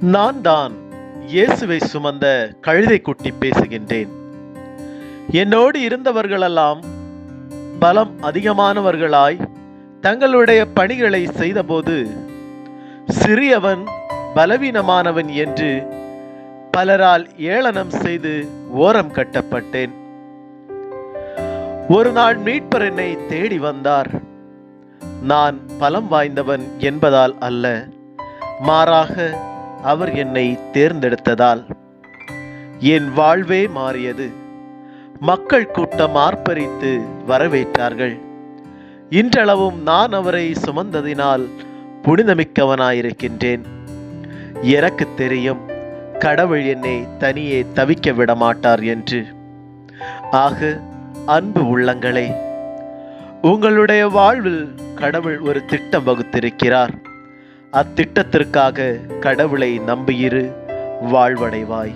நான் தான் இயேசுவை சுமந்த கழுதை குட்டி பேசுகின்றேன். என்னோடு இருந்தவர்களெல்லாம் பலம் அதிகமானவர்களாய் தங்களுடைய பணிகளை செய்தபோது சிறியவன் பலவீனமானவன் என்று பலரால் ஏளனம் செய்து ஓரம் கட்டப்பட்டேன். ஒரு நாள் மீட்பர் என்னை தேடி வந்தார். நான் பலம் வாய்ந்தவன் என்பதால் அல்ல, மாறாக அவர் என்னை தேர்ந்தெடுத்ததால். என் வாழ்வே மாறியது. மக்கள் கூட்டம் ஆர்ப்பரித்து வரவேற்றார்கள். இன்றளவும் நான் அவரை சுமந்ததினால் புனிதமிக்கவனாயிருக்கின்றேன். எனக்கு தெரியும், கடவுள் என்னை தனியே தவிக்க விட மாட்டார் என்று. ஆக அன்பு உள்ளங்களே, உங்களுடைய வாழ்வில் கடவுள் ஒரு திட்டம் வகுத்திருக்கிறார். அத்திட்டத்திற்காக கடவுளை நம்பியிரு, வாழ்வடைவாய்.